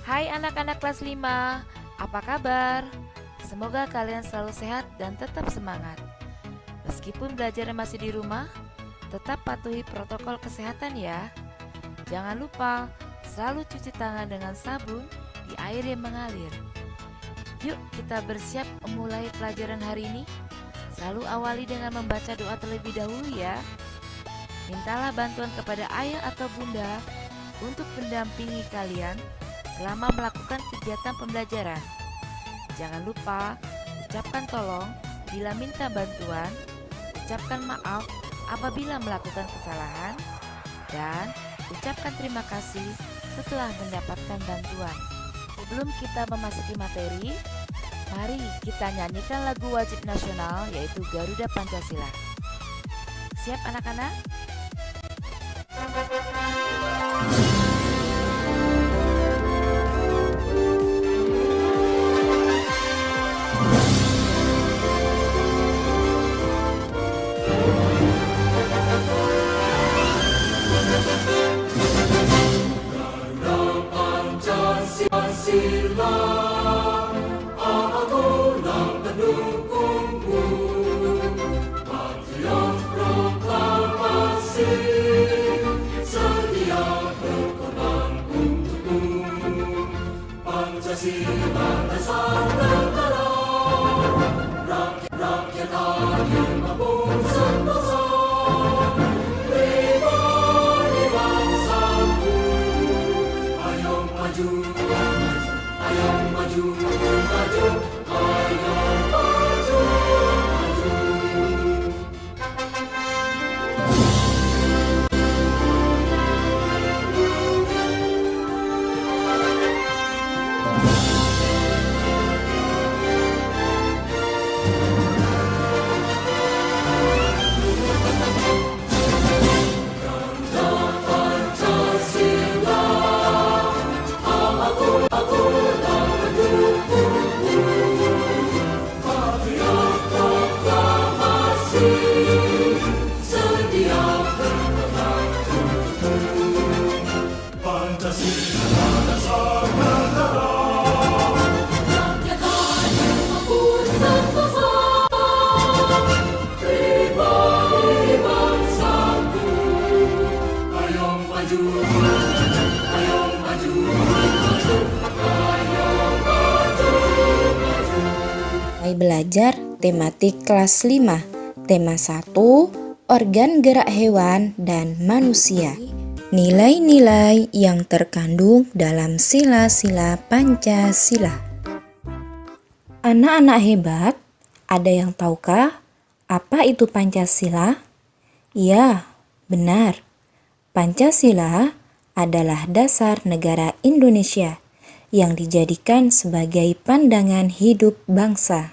Hai anak-anak kelas 5, apa kabar? Semoga kalian selalu sehat dan tetap semangat. Meskipun belajar masih di rumah, tetap patuhi protokol kesehatan ya. Jangan lupa selalu cuci tangan dengan sabun di air yang mengalir. Yuk kita bersiap memulai pelajaran hari ini. Selalu awali dengan membaca doa terlebih dahulu ya. Mintalah bantuan kepada ayah atau bunda untuk mendampingi kalian selama melakukan kegiatan pembelajaran. Jangan lupa ucapkan tolong bila minta bantuan, ucapkan maaf apabila melakukan kesalahan, dan ucapkan terima kasih setelah mendapatkan bantuan. Sebelum kita memasuki materi, mari kita nyanyikan lagu wajib nasional yaitu Garuda Pancasila. Siap anak-anak? Belajar tematik kelas 5. Tema 1, organ gerak hewan dan manusia. Nilai-nilai yang terkandung dalam sila-sila Pancasila. Anak-anak hebat, ada yang tahukah apa itu Pancasila? Ya, benar. Pancasila adalah dasar negara Indonesia yang dijadikan sebagai pandangan hidup bangsa.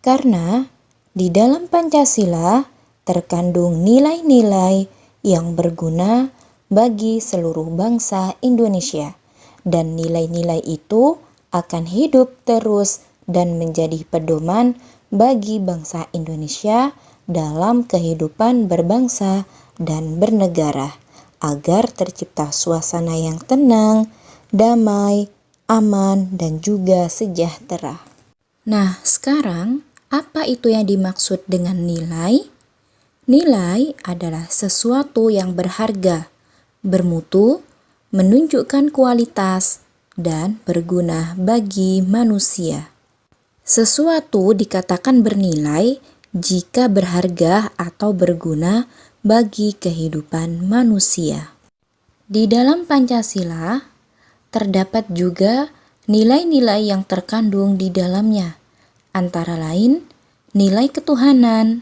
Karena di dalam Pancasila terkandung nilai-nilai yang berguna bagi seluruh bangsa Indonesia, dan nilai-nilai itu akan hidup terus dan menjadi pedoman bagi bangsa Indonesia dalam kehidupan berbangsa dan bernegara, agar tercipta suasana yang tenang, damai, aman, dan juga sejahtera. Nah, sekarang apa itu yang dimaksud dengan nilai? Nilai adalah sesuatu yang berharga, bermutu, menunjukkan kualitas, dan berguna bagi manusia. Sesuatu dikatakan bernilai jika berharga atau berguna bagi kehidupan manusia. Di dalam Pancasila terdapat juga nilai-nilai yang terkandung di dalamnya, antara lain nilai ketuhanan,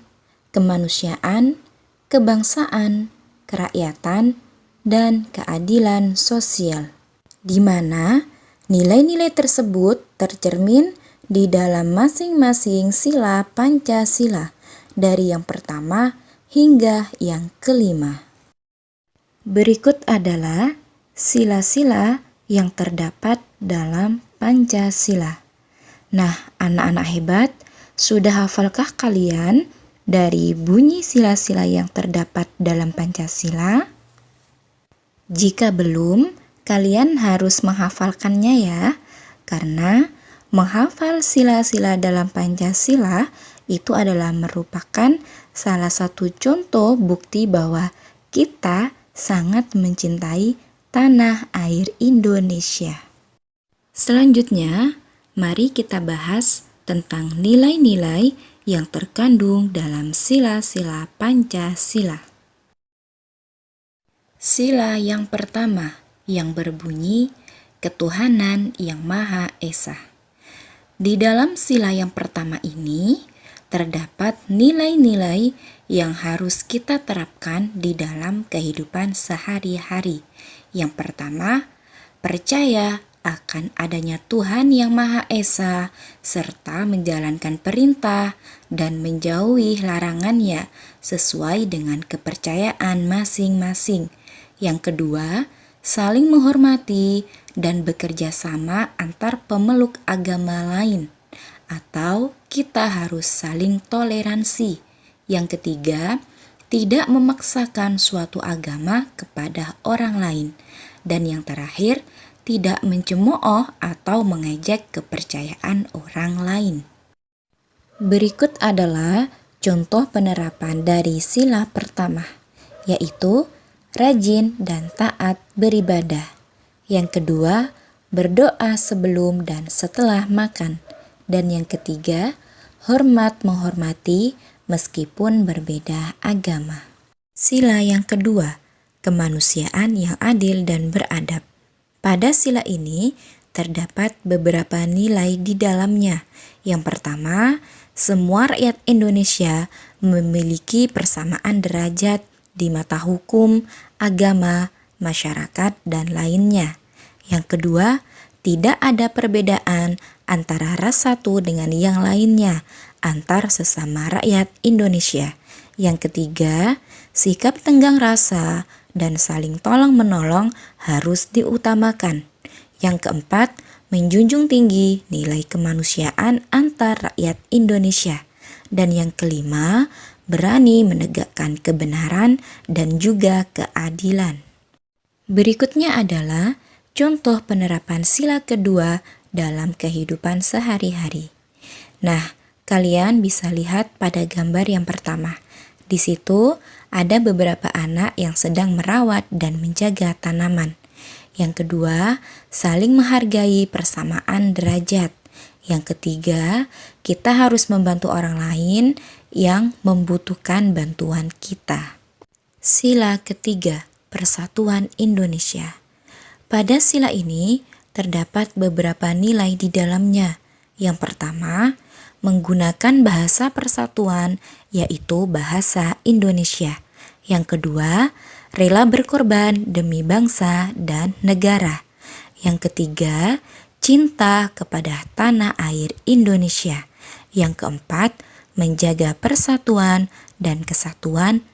kemanusiaan, kebangsaan, kerakyatan, dan keadilan sosial, di mana nilai-nilai tersebut tercermin di dalam masing-masing sila Pancasila, dari yang pertama hingga yang kelima. Berikut adalah sila-sila yang terdapat dalam Pancasila. Nah, anak-anak hebat, sudah hafalkah kalian dari bunyi sila-sila yang terdapat dalam Pancasila? Jika belum, Kalian harus menghafalkannya ya, karena menghafal sila-sila dalam Pancasila itu adalah merupakan salah satu contoh bukti bahwa kita sangat mencintai tanah air Indonesia. Selanjutnya, mari kita bahas tentang nilai-nilai yang terkandung dalam sila-sila Pancasila. Sila yang pertama yang berbunyi ketuhanan yang Maha Esa. Di dalam sila yang pertama ini terdapat nilai-nilai yang harus kita terapkan di dalam kehidupan sehari-hari. Yang pertama, percaya akan adanya Tuhan yang Maha Esa serta menjalankan perintah dan menjauhi larangannya sesuai dengan kepercayaan masing-masing. Yang kedua, saling menghormati dan bekerja sama antar pemeluk agama lain, atau kita harus saling toleransi. Yang ketiga, tidak memaksakan suatu agama kepada orang lain. Dan yang terakhir, tidak mencemooh atau mengejek kepercayaan orang lain. Berikut adalah contoh penerapan dari sila pertama, yaitu rajin dan taat beribadah. Yang kedua, berdoa sebelum dan setelah makan. Dan yang ketiga, hormat menghormati meskipun berbeda agama. Sila yang kedua, kemanusiaan yang adil dan beradab. Pada sila ini terdapat beberapa nilai di dalamnya. Yang pertama, semua rakyat Indonesia memiliki persamaan derajat di mata hukum, agama, masyarakat, dan lainnya. Yang kedua, tidak ada perbedaan antara ras satu dengan yang lainnya antar sesama rakyat Indonesia. Yang ketiga, sikap tenggang rasa dan saling tolong-menolong harus diutamakan. Yang keempat, menjunjung tinggi nilai kemanusiaan antar rakyat Indonesia. Dan yang kelima, berani menegakkan kebenaran dan juga keadilan. Berikutnya adalah contoh penerapan sila kedua dalam kehidupan sehari-hari. Nah, kalian bisa lihat pada gambar yang pertama. Di situ ada beberapa anak yang sedang merawat dan menjaga tanaman. Yang kedua, saling menghargai persamaan derajat. Yang ketiga, kita harus membantu orang lain yang membutuhkan bantuan kita. Sila ketiga, Persatuan Indonesia. Pada sila ini terdapat beberapa nilai di dalamnya. Yang pertama, menggunakan bahasa persatuan, yaitu bahasa Indonesia. Yang kedua, rela berkorban demi bangsa dan negara. Yang ketiga, cinta kepada tanah air Indonesia. Yang keempat, menjaga persatuan dan kesatuan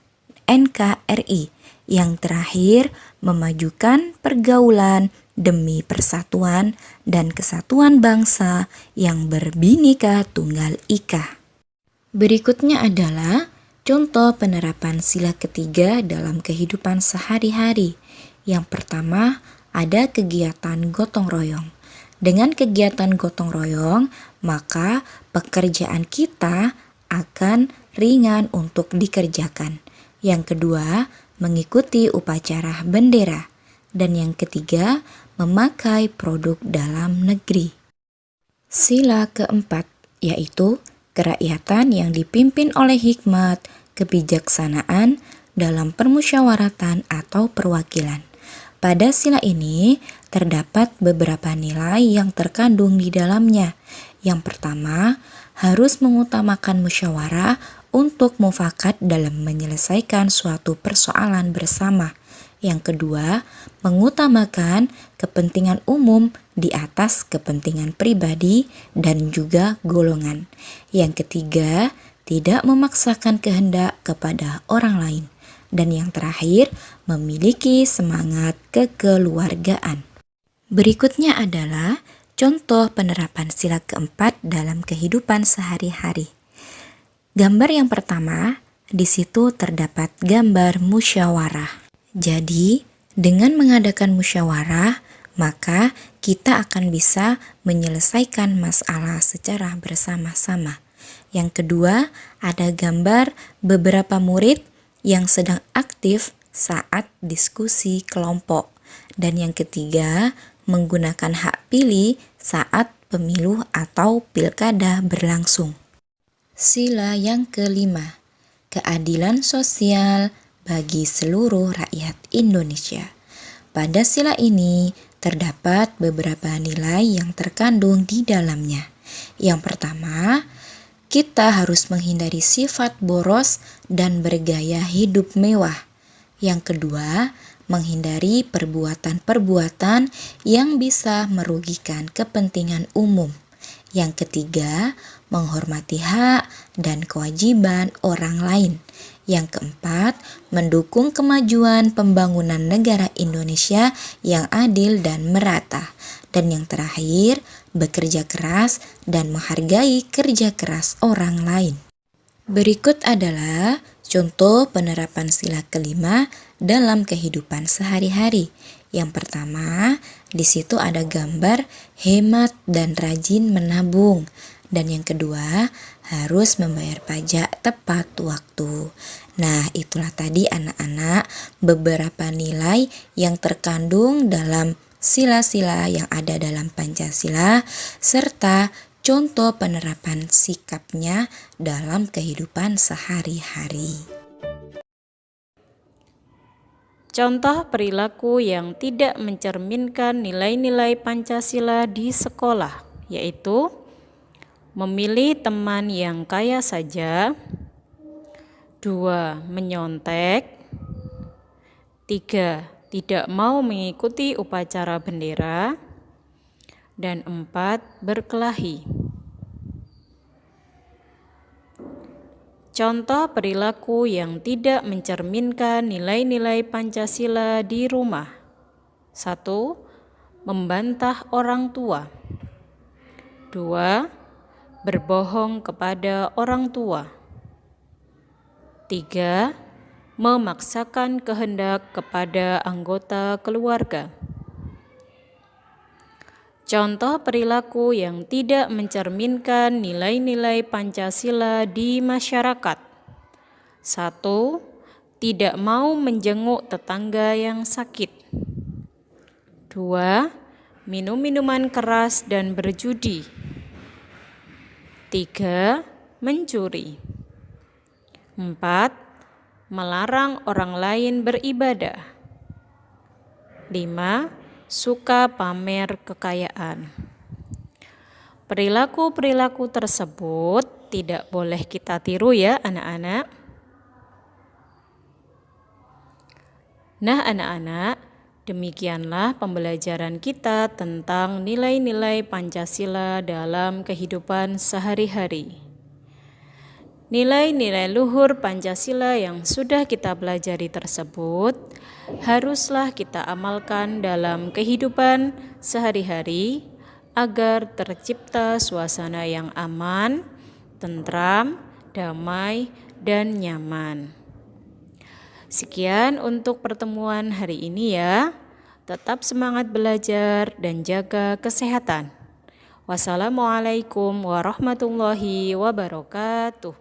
NKRI. Yang terakhir, memajukan pergaulan demi persatuan dan kesatuan bangsa yang berbhinneka tunggal ika. Berikutnya adalah contoh penerapan sila ketiga dalam kehidupan sehari-hari. Yang pertama, ada kegiatan gotong royong. Dengan kegiatan gotong royong, maka pekerjaan kita akan ringan untuk dikerjakan. Yang kedua, mengikuti upacara bendera. Dan yang ketiga, memakai produk dalam negeri. Sila keempat, yaitu kerakyatan yang dipimpin oleh hikmat, kebijaksanaan dalam permusyawaratan atau perwakilan. Pada sila ini terdapat beberapa nilai yang terkandung di dalamnya. Yang pertama, harus mengutamakan musyawarah untuk mufakat dalam menyelesaikan suatu persoalan bersama. Yang kedua, mengutamakan kepentingan umum di atas kepentingan pribadi dan juga golongan. Yang ketiga, tidak memaksakan kehendak kepada orang lain. Dan yang terakhir, memiliki semangat kekeluargaan. Berikutnya adalah contoh penerapan sila keempat dalam kehidupan sehari-hari. Gambar yang pertama, di situ terdapat gambar musyawarah. Jadi, Dengan mengadakan musyawarah, maka kita akan bisa menyelesaikan masalah secara bersama-sama. Yang kedua, ada gambar beberapa murid yang sedang aktif saat diskusi kelompok. Dan yang ketiga, menggunakan hak pilih saat pemilu atau pilkada berlangsung. Sila yang kelima, keadilan sosial bagi seluruh rakyat Indonesia. Pada sila ini terdapat beberapa nilai yang terkandung di dalamnya. Yang pertama, kita harus menghindari sifat boros dan bergaya hidup mewah. Yang kedua, menghindari perbuatan-perbuatan yang bisa merugikan kepentingan umum. Yang ketiga, menghormati hak dan kewajiban orang lain. Yang keempat, mendukung kemajuan pembangunan negara Indonesia yang adil dan merata. Dan yang terakhir, bekerja keras dan menghargai kerja keras orang lain. Berikut adalah contoh penerapan sila kelima dalam kehidupan sehari-hari. Yang pertama, di situ ada gambar hemat dan rajin menabung. Dan yang kedua, harus membayar pajak tepat waktu. Nah, itulah tadi anak-anak beberapa nilai yang terkandung dalam sila-sila yang ada dalam Pancasila serta contoh penerapan sikapnya dalam kehidupan sehari-hari. Contoh perilaku yang tidak mencerminkan nilai-nilai Pancasila di sekolah, yaitu memilih teman yang kaya saja, 2. Menyontek, 3. Tidak mau mengikuti upacara bendera, dan 4. Berkelahi. Contoh perilaku yang tidak mencerminkan nilai-nilai Pancasila di rumah. 1. Membantah orang tua. 2. Berbohong kepada orang tua. 3. Memaksakan kehendak kepada anggota keluarga. Contoh perilaku yang tidak mencerminkan nilai-nilai Pancasila di masyarakat. 1. Tidak mau menjenguk tetangga yang sakit. 2. Minum minuman keras dan berjudi. 3. Mencuri. 4. Melarang orang lain beribadah. 5. Suka pamer kekayaan. Perilaku-perilaku tersebut tidak boleh kita tiru ya anak-anak. Nah anak-anak, demikianlah pembelajaran kita tentang nilai-nilai Pancasila dalam kehidupan sehari-hari. Nilai-nilai luhur Pancasila yang sudah kita pelajari tersebut haruslah kita amalkan dalam kehidupan sehari-hari agar tercipta suasana yang aman, tentram, damai, dan nyaman. Sekian untuk pertemuan hari ini ya. Tetap semangat belajar dan jaga kesehatan. Wassalamualaikum warahmatullahi wabarakatuh.